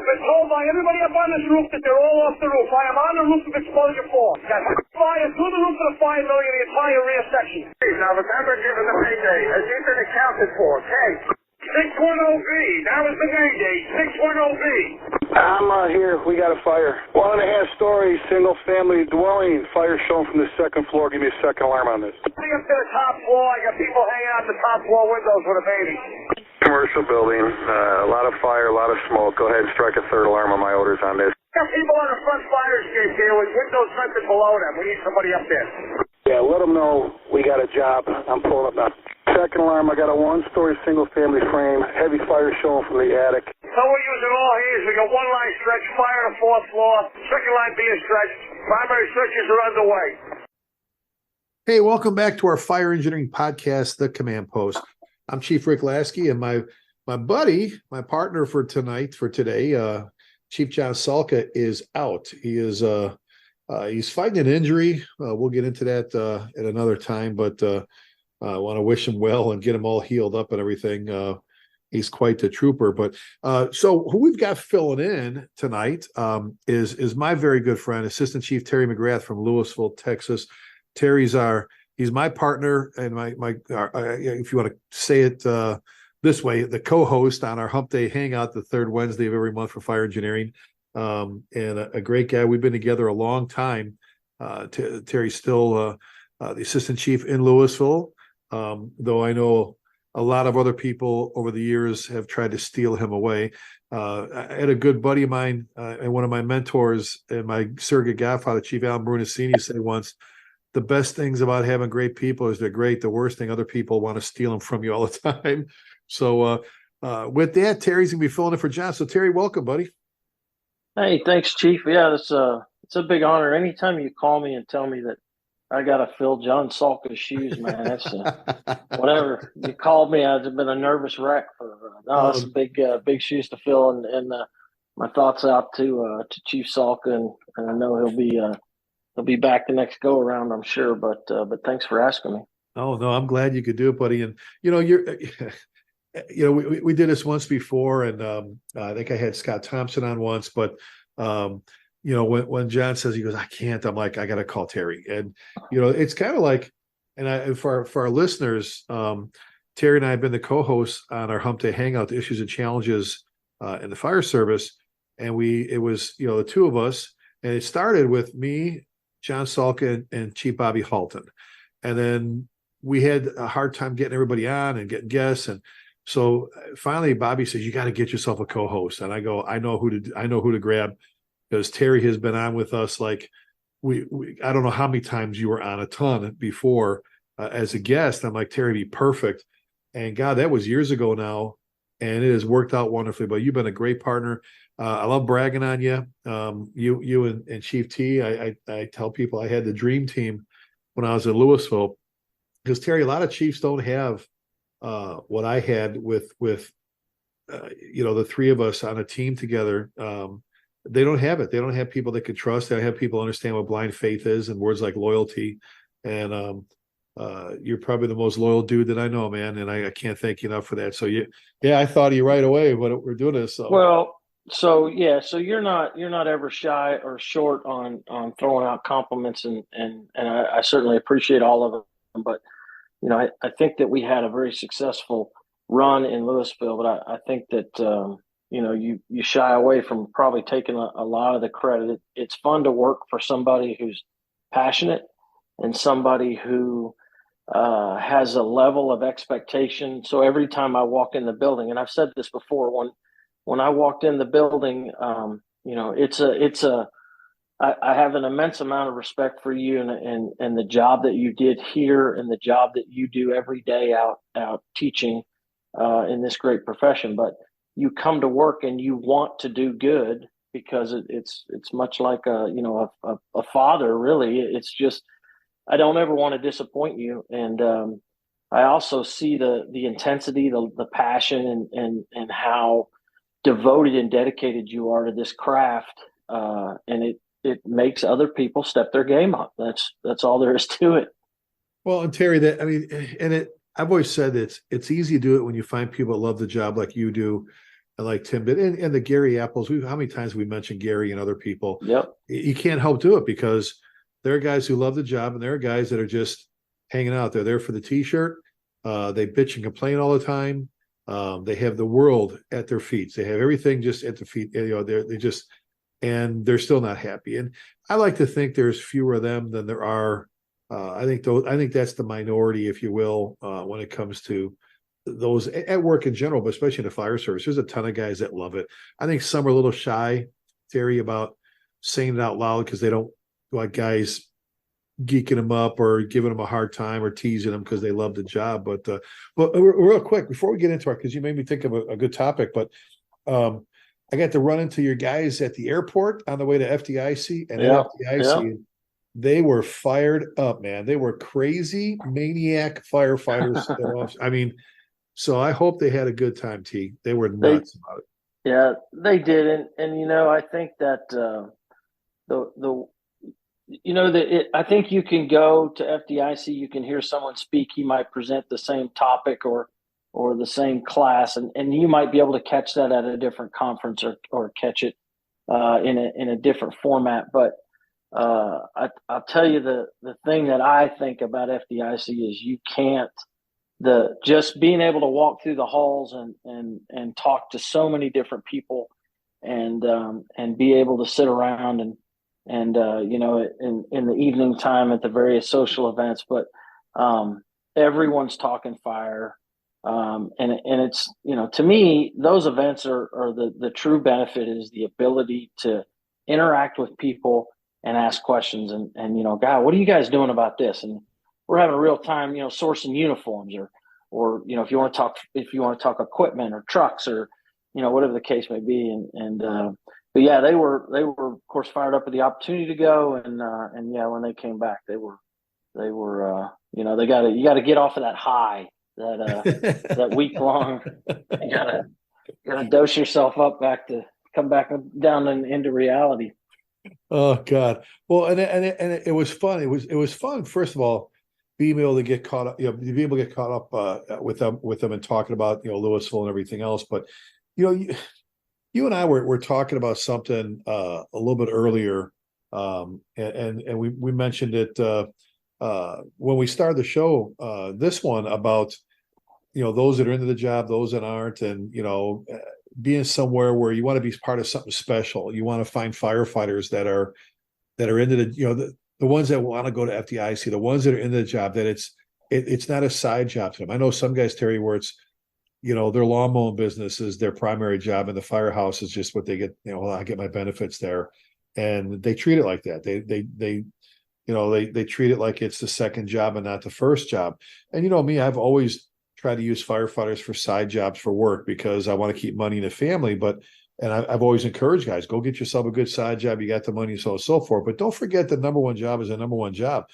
been told by everybody up on this roof that they're all off the roof. I am on the roof of exposure 4. Got fire through the roof of the fire building in the entire rear section. Now remember, given the payday, has he been accounted for? Okay. 610B. That was the day date. 610B. I'm here. We got a fire. 1.5-story single-family dwelling. Fire shown from the second floor. Give me a second alarm on this. Up to the top floor. I got people hanging out the top floor windows with a baby. Commercial building. A lot of fire, a lot of smoke. Go ahead and strike a third alarm on my orders on this. Got people on the front fire escape here with windows vented below them. We need somebody up there. Yeah, let them know we got a job. I'm pulling up now. Second alarm, I got a 1-story single-family frame. Heavy fire showing from the attic. So we're using all hands. We got one line stretch, fire on the 4th floor. Second line being stretched. Primary searches are underway. Hey, welcome back to our fire engineering podcast, The Command Post. I'm Chief Rick Lasky, and my buddy, my partner for today, Chief John Salka is out. He is he's fighting an injury. We'll get into that at another time, but I want to wish him well and get him all healed up and everything. He's quite the trooper. But so who we've got filling in tonight is my very good friend, Assistant Chief Terry McGrath from Louisville, Texas. Terry's he's my partner and my if you want to say it this way, the co-host on our Hump Day Hangout, the third Wednesday of every month for fire engineering, and a great guy. We've been together a long time. Terry's still the assistant chief in Louisville, though I know a lot of other people over the years have tried to steal him away. I had a good buddy of mine and one of my mentors and my surrogate godfather, Chief Alan Brunacini, said once, the best things about having great people is they're great. The worst thing, other people want to steal them from you all the time. So with that, Terry's going to be filling in for John. So Terry, welcome, buddy. Hey, thanks, Chief. Yeah, it's a big honor. Anytime you call me and tell me that I got to fill John Salka's shoes, man, that's whatever. You called me, I've been a nervous wreck. It's big shoes to fill, and my thoughts out to Chief Salka, and I know he'll be back the next go around, I'm sure. But thanks for asking me. Oh no, I'm glad you could do it, buddy. And we did this once before, and I think I had Scott Thompson on once, but when John says, he goes, I can't, I'm like, I got to call Terry. And, it's kind of like, and for our listeners, Terry and I have been the co-hosts on our Hump Day Hangout, the Issues and Challenges in the fire service. And it was the two of us, and it started with me, John Salka, and Chief Bobby Halton. And then we had a hard time getting everybody on and getting guests. And so finally Bobby says, you got to get yourself a co-host. And I go, I know who to grab, because Terry has been on with us. Like we I don't know how many times you were on, a ton before as a guest. I'm like, Terry, be perfect. And God, that was years ago now, and it has worked out wonderfully. But you've been a great partner. I love bragging on you. You and Chief T. I tell people I had the dream team when I was in Louisville, because Terry, a lot of chiefs don't have what I had with the three of us on a team together. They don't have it. They don't have people they could trust. They don't have people understand what blind faith is and words like loyalty. And you're probably the most loyal dude that I know, man. And I can't thank you enough for that. So I thought of you right away when we're doing this. So you're not ever shy or short on throwing out compliments, and I certainly appreciate all of them. But I think that we had a very successful run in Louisville, but I think that you shy away from probably taking a lot of the credit. It's fun to work for somebody who's passionate and somebody who has a level of expectation. So every time I walk in the building, and I've said this before, when I walked in the building, I have an immense amount of respect for you and the job that you did here and the job that you do every day out teaching in this great profession. But you come to work and you want to do good, because it's much like a father, really. It's just, I don't ever want to disappoint you. And I also see the intensity, the passion, and how devoted and dedicated you are to this craft. And it makes other people step their game up. That's all there is to it. Well, and Terry, I've always said it's easy to do it when you find people that love the job like you do. like Tim did, and the Gary Apples. How many times we mentioned Gary and other people? Yep. You can't help do it because there are guys who love the job, and there are guys that are just hanging out. They're there for the T-shirt. They bitch and complain all the time. They have the world at their feet. They have everything just at the feet. They just, and they're still not happy. And I like to think there's fewer of them than there are. I think that's the minority, if you will, when it comes to those at work in general, but especially in the fire service. There's a ton of guys that love it. I think some are a little shy, Terry, about saying it out loud because they don't like guys geeking them up or giving them a hard time or teasing them because they love the job. But real quick, before we get into it, because you made me think of a good topic, but I got to run into your guys at the airport on the way to FDIC, and at FDIC, they were fired up, man. They were crazy, maniac firefighters. I mean, so I hope they had a good time, T. They were nuts about it. Yeah, they did. And I think that I think you can go to FDIC, you can hear someone speak, he might present the same topic or the same class, and you might be able to catch that at a different conference or catch it in a different format. But I'll tell you the thing that I think about FDIC is you can't just being able to walk through the halls and talk to so many different people and be able to sit around and in the evening time at the various social events, but everyone's talking fire. And it's, to me, those events are the true benefit is the ability to interact with people and ask questions and God, what are you guys doing about this? And we're having a real time, sourcing uniforms or if you want to talk equipment or trucks or, whatever the case may be. But yeah, they were of course fired up with the opportunity to go. And yeah, when they came back, they were you got to get off of that high, that week long, you gotta dose yourself up come back down into reality. Oh God. Well, and it was fun. It was fun. First of all, being able to get caught up, to be able to get caught up with them and talking about, Louisville and everything else. But, you and I were talking about something a little bit earlier. And we mentioned it when we started the show, this one about, those that are into the job, those that aren't, and, being somewhere where you want to be part of something special. You want to find firefighters that are into the ones that want to go to FDIC, the ones that are into the job, that it's not a side job to them. I know some guys, Terry, where it's, their lawn mowing business is their primary job and the firehouse is just what they get, I get my benefits there. And they treat it like that. They treat it like it's the second job and not the first job. And me, I've always tried to use firefighters for side jobs for work because I want to keep money in the family. And I've always encouraged guys, go get yourself a good side job. You got the money, so on and so forth. But don't forget the number one job is the number one job.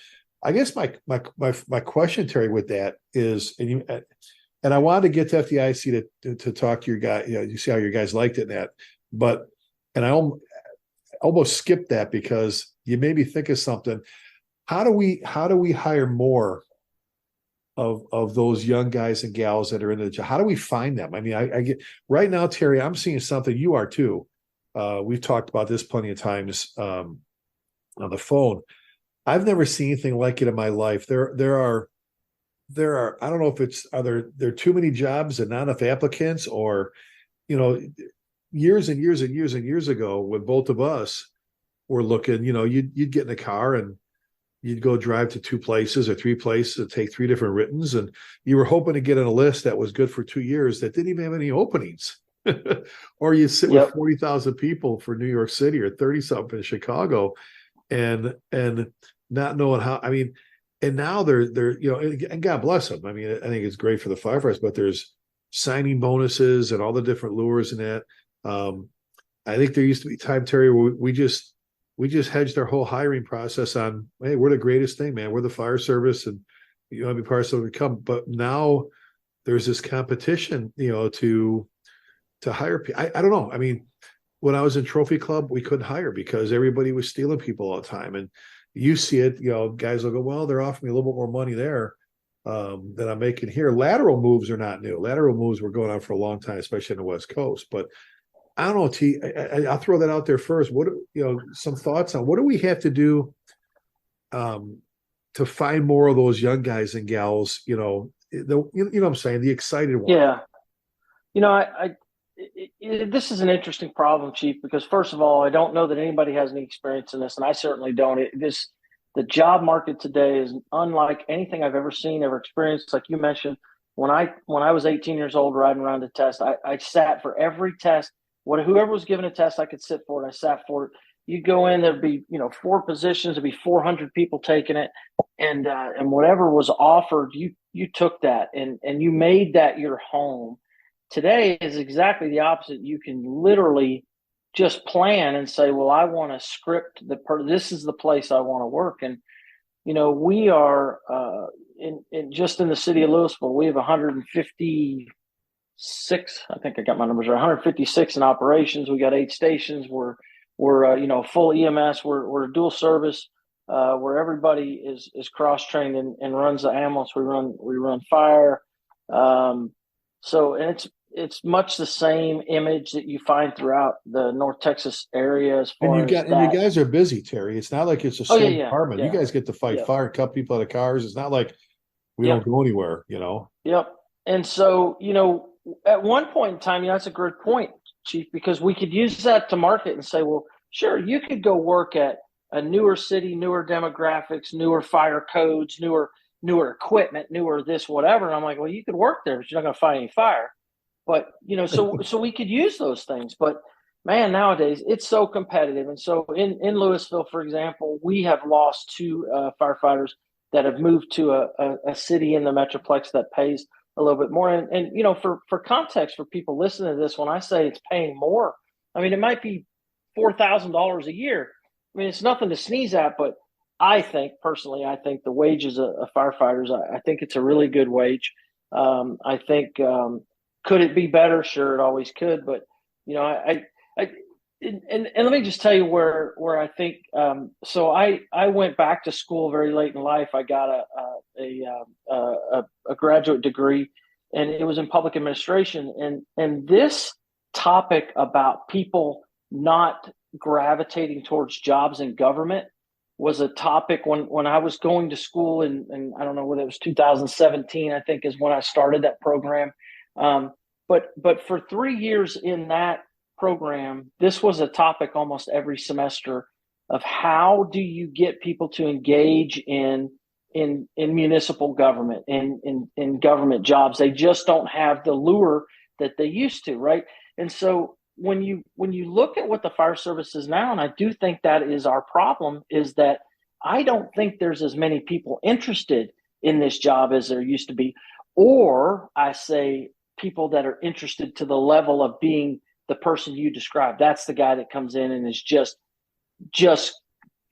I guess my question, Terry, with that is, and I wanted to get to FDIC to talk to your guy. You see how your guys liked it, and I almost skipped that because you made me think of something. How do we hire more of those young guys and gals that are in the job? How do we find them? I mean, I get right now, Terry, I'm seeing something, you are too. We've talked about this plenty of times on the phone. I've never seen anything like it in my life. There are, I don't know if there are too many jobs and not enough applicants, or, years and years and years and years ago when both of us were looking, you'd get in a car and you'd go drive to 2 places or 3 places and take 3 different writtens. And you were hoping to get on a list that was good for 2 years that didn't even have any openings. Or you sit with 40,000 people for New York City or 30 something in Chicago and not knowing how, and now they're, and God bless them. I think it's great for the firefighters, but there's signing bonuses and all the different lures and that. I think there used to be time, Terry, where we just hedged our whole hiring process on, hey, we're the greatest thing, man. We're the fire service and you want to be part of something to come. But now there's this competition, to hire people. I don't know. When I was in Trophy Club, we couldn't hire because everybody was stealing people all the time. And you see it, guys will go, well, they're offering me a little bit more money there. that I'm making here. Lateral moves are not new. Lateral moves were going on for a long time, especially on the West Coast. But I don't know, T. I'll throw that out there first. What some thoughts on what do we have to do to find more of those young guys and gals? You know what I'm saying, the excited ones. Yeah. This is an interesting problem, Chief, because first of all, I don't know that anybody has any experience in this, and I certainly don't. The job market today is unlike anything I've ever seen, ever experienced. Like you mentioned, when I was 18 years old riding around to test, I sat for every test. Whoever was given a test, I could sit for it. I sat for it. You go in, there'd be 4 positions, there'd be 400 people taking it, and whatever was offered, you took that and you made that your home. Today is exactly the opposite. You can literally just plan and say, well, I want to script this is the place I want to work. And, we are just in the city of Louisville, we have 156, I think I got my numbers right, 156 in operations. We got 8 stations. We're full EMS. We're a dual service where everybody is cross-trained and runs the ambulance. We run fire. So, and it's much the same image that you find throughout the North Texas area as far and you guys are busy, Terry. It's not like it's a small department. You guys get to fight fire, cut people out of cars. It's not like we don't go anywhere, Yep. And so, at one point in time, that's a great point, Chief, because we could use that to market and say, well, sure, you could go work at a newer city, newer demographics, newer fire codes, newer equipment, newer this, whatever. And I'm like, well, you could work there, but you're not going to fight any fire. But, so we could use those things. But, man, nowadays it's so competitive. And so in Louisville, for example, we have lost 2 firefighters that have moved to a city in the Metroplex that pays a little bit more. And for context for people listening to this, when I say it's paying more, I mean, it might be $4,000 a year. I mean, it's nothing to sneeze at, but I think the wages of firefighters, I think it's a really good wage. I think, could it be better? Sure, it always could. But, and let me just tell you where I think, so I went back to school very late in life. I got a graduate degree, and it was in public administration. And this topic about people not gravitating towards jobs in government was a topic when I was going to school, and I don't know whether it was 2017, I think is when I started that program. But for 3 years in that program, this was a topic almost every semester of how do you get people to engage in municipal government, in government jobs. They just don't have the lure that they used to, right? And so when you look at what the fire service is now, and I do think that is our problem, is that I don't think there's as many people interested in this job as there used to be, or I say people that are interested to the level of being the person you described. That's the guy that comes in and is just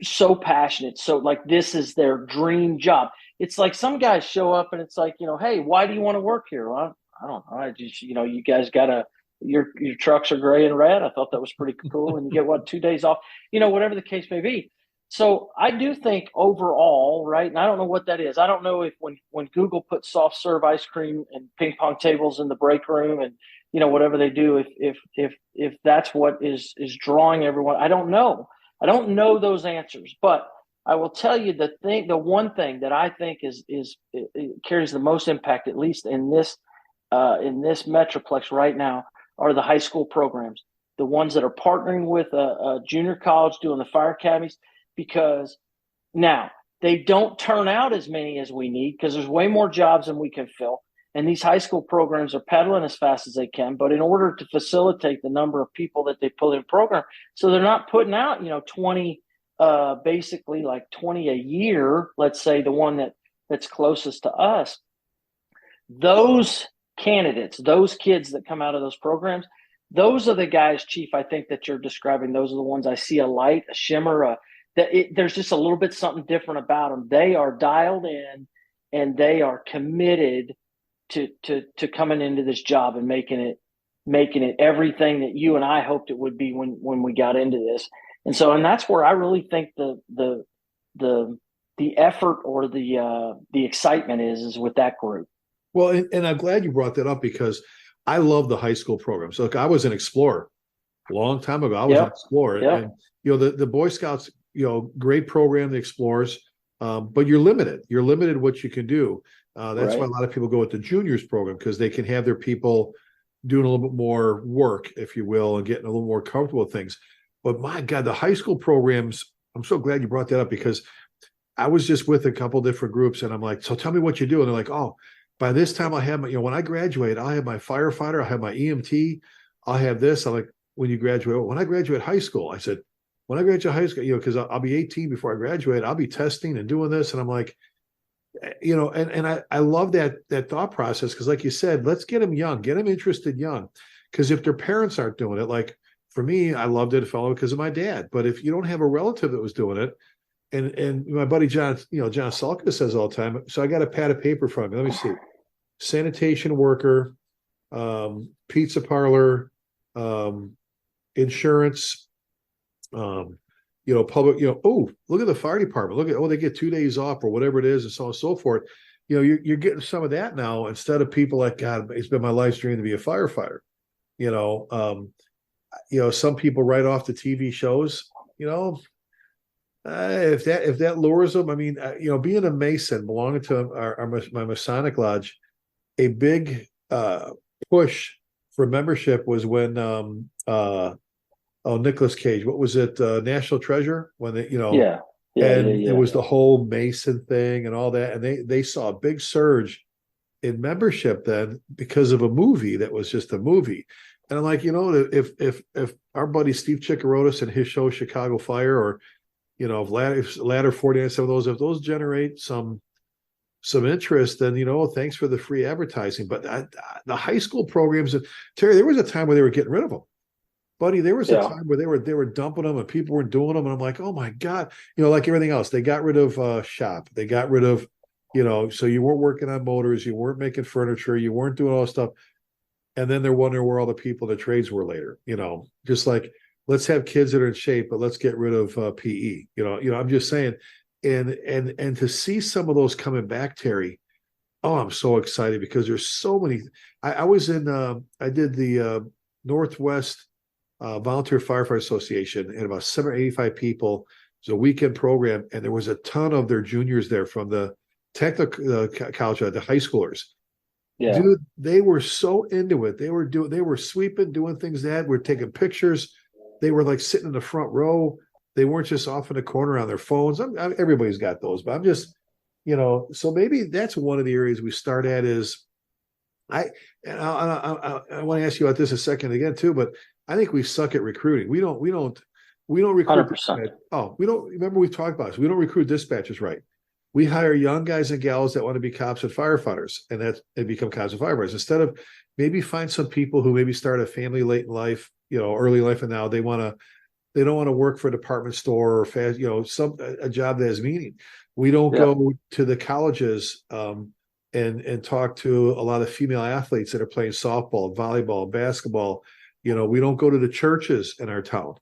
so passionate. So like, this is their dream job. It's like some guys show up and it's like, hey, why do you want to work here? Well, I don't know. I just, you guys got your trucks are gray and red. I thought that was pretty cool. And you get 2 days off, whatever the case may be. So I do think overall, right, and I don't know what that is. I don't know if when Google puts soft serve ice cream and ping pong tables in the break room and, whatever they do, if that's what is drawing everyone. I don't know. I don't know those answers, but I will tell you the one thing that I think it carries the most impact, at least in this Metroplex right now, are the high school programs, the ones that are partnering with a junior college doing the fire academies, because now they don't turn out as many as we need because there's way more jobs than we can fill. And these high school programs are pedaling as fast as they can. But in order to facilitate the number of people that they put in a program, so they're not putting out, 20, basically like 20 a year, let's say the one that's closest to us. Those candidates, those kids that come out of those programs, those are the guys, Chief, I think that you're describing. Those are the ones I see a light, a shimmer, there's just a little bit something different about them. They are dialed in and they are committed to coming into this job and making it everything that you and I hoped it would be when we got into this. And that's where I really think the the effort or the excitement is with that group. Well, and I'm glad you brought that up because I love the high school programs. Look, I was an explorer a long time ago. I was an explorer, and the Boy Scouts, great program, the Explorers, but you're limited. You're limited what you can do. That's why a lot of people go with the juniors program because they can have their people doing a little bit more work, if you will, and getting a little more comfortable with things. But my God, the high school programs, I'm so glad you brought that up because I was just with a couple different groups and I'm like, so tell me what you do. And they're like, oh, by this time I have my, when I graduate, I'll have my firefighter, I'll have my EMT, I'll have this. I'm like, when you graduate, when I graduate high school, I said, when I graduate high school, because I'll be 18 before I graduate, I'll be testing and doing this. And I'm like, and I love that thought process because, like you said, let's get them young, get them interested young. Because if their parents aren't doing it, like for me, I loved it, fellow, because of my dad. But if you don't have a relative that was doing it, and my buddy John, John Salka says all the time. So I got a pad of paper from me. Let me see: sanitation worker, pizza parlor, insurance, public, oh, look at the fire department. Look at, they get 2 days off or whatever it is and so on and so forth. You're getting some of that now instead of people like, God, it's been my life's dream to be a firefighter. Some people write off the TV shows, if that lures them, I mean, being a Mason, belonging to my Masonic Lodge, a big push for membership was when Nicolas Cage, what was it? National Treasure, when they, it was the whole Mason thing and all that. And they saw a big surge in membership then because of a movie that was just a movie. And I'm like, if our buddy Steve Chikarotis and his show Chicago Fire, or, if Ladder 49, some of those, if those generate some interest, then, thanks for the free advertising. But the high school programs, Terry, there was a time where they were getting rid of them. Buddy, there was a time where they were dumping them and people weren't doing them. And I'm like, oh my God, like everything else, they got rid of shop. They got rid of, so you weren't working on motors, you weren't making furniture, you weren't doing all this stuff. And then they're wondering where all the people in the trades were later, just like, let's have kids that are in shape, but let's get rid of PE. I'm just saying, and to see some of those coming back, Terry, oh, I'm so excited because there's so many. I was in, I did the Northwest Volunteer Firefighter Association, and about 785 people. It was a weekend program, and there was a ton of their juniors there from the technical college, the high schoolers. Yeah. Dude, they were so into it. They were sweeping, doing things we're taking pictures. They were like sitting in the front row. They weren't just off in the corner on their phones. Everybody's got those, but I'm just, so maybe that's one of the areas we start at is I want to ask you about this a second again too, but I think we suck at recruiting. We don't recruit. 100%. We don't, remember we talked about this. We don't recruit dispatchers right. We hire young guys and gals that want to be cops and firefighters, and they become cops and firefighters instead of maybe find some people who maybe start a family late in life, early life, and now they don't want to work for a department store or fast, a job that has meaning. We don't go to the colleges and talk to a lot of female athletes that are playing softball, volleyball, basketball. We don't go to the churches in our town.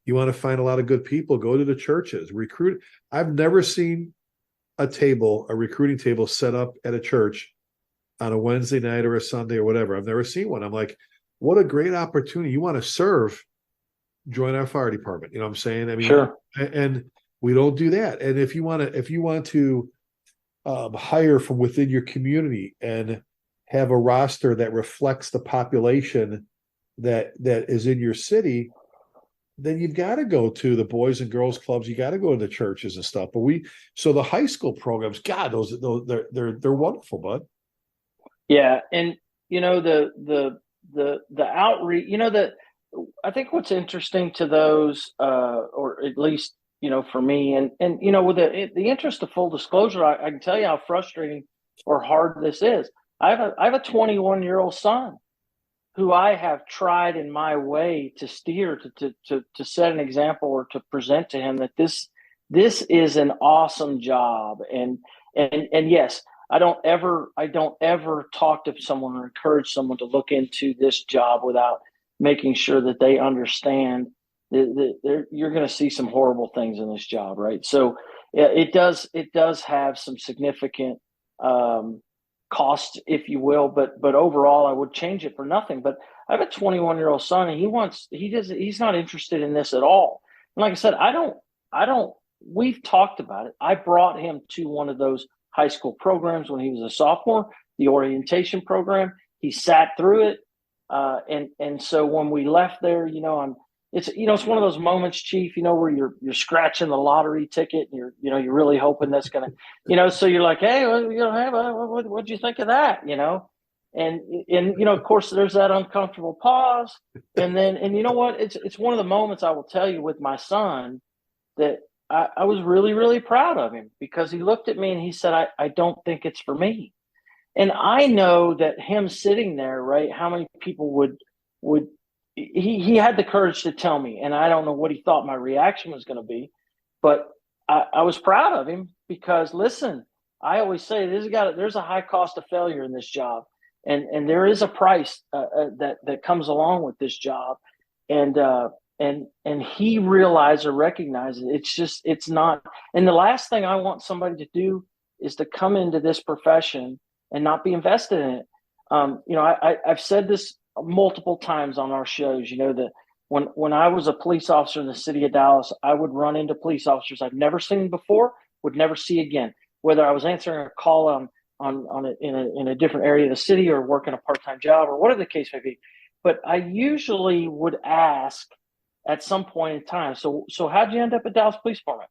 You want to find a lot of good people, go to the churches, recruit. I've never seen a recruiting table set up at a church on a Wednesday night or a Sunday or whatever. I've never seen one. I'm like, what a great opportunity. You want to serve, join our fire department. You know what I'm saying? I mean, sure. And we don't do that. And if you want to hire from within your community and have a roster that reflects the population that is in your city, then you've got to go to the boys and girls clubs. You got to go to the churches and stuff. But so the high school programs, God, those they're wonderful, bud. Yeah, and the outreach. I think what's interesting to those, or at least for me, and with the interest of full disclosure, I can tell you how frustrating or hard this is. I have a 21-year-old son who I have tried in my way to steer to set an example or to present to him that this is an awesome job. And yes, I don't ever talk to someone or encourage someone to look into this job without making sure that they understand that you're going to see some horrible things in this job. Right. So Yeah, it does have some significant cost, if you will, but overall I would change it for nothing. But I have a 21-year-old son, and he's not interested in this at all. And like I said, I don't we've talked about it. I brought him to one of those high school programs when he was a sophomore, the orientation program. He sat through it. And so when we left there, it's one of those moments, Chief, where you're scratching the lottery ticket, and you're really hoping that's gonna, so you're like, hey, well, hey, what'd you think of that, and of course there's that uncomfortable pause, and you know what, it's one of the moments I will tell you with my son that I was really, really proud of him, because he looked at me and he said, I don't think it's for me. And I know that him sitting there, right, how many people would he had the courage to tell me, and I don't know what he thought my reaction was going to be, but I was proud of him, because listen, I always say there's a high cost of failure in this job, and there is a price that comes along with this job, and he realized or recognized it. It's not. And the last thing I want somebody to do is to come into this profession and not be invested in it. I've said this multiple times on our shows, that when I was a police officer in the city of Dallas, I would run into police officers I've never seen before, would never see again, whether I was answering a call in a different area of the city, or working a part-time job, or whatever the case may be. But I usually would ask at some point in time, so how'd you end up at Dallas Police Department?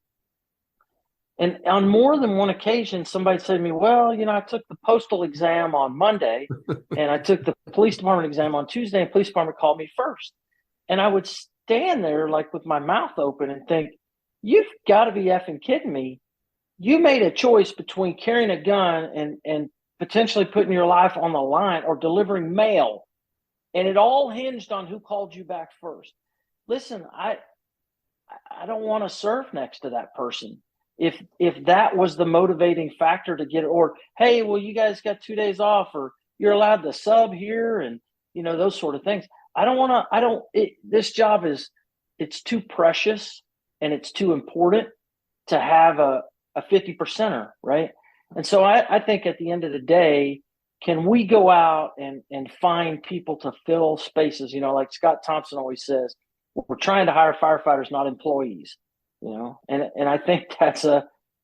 And on more than one occasion, somebody said to me, well, I took the postal exam on Monday and I took the police department exam on Tuesday, and police department called me first. And I would stand there like with my mouth open and think, you've got to be effing kidding me. You made a choice between carrying a gun and potentially putting your life on the line, or delivering mail. And it all hinged on who called you back first. Listen, I don't want to serve next to that person. If that was the motivating factor to get it, or, hey, well, you guys got 2 days off, or you're allowed to sub here, and, those sort of things. This job it's too precious and it's too important to have a 50 percenter, right? And so I think at the end of the day, can we go out and find people to fill spaces? Like Scott Thompson always says, we're trying to hire firefighters, not employees. And I think that's a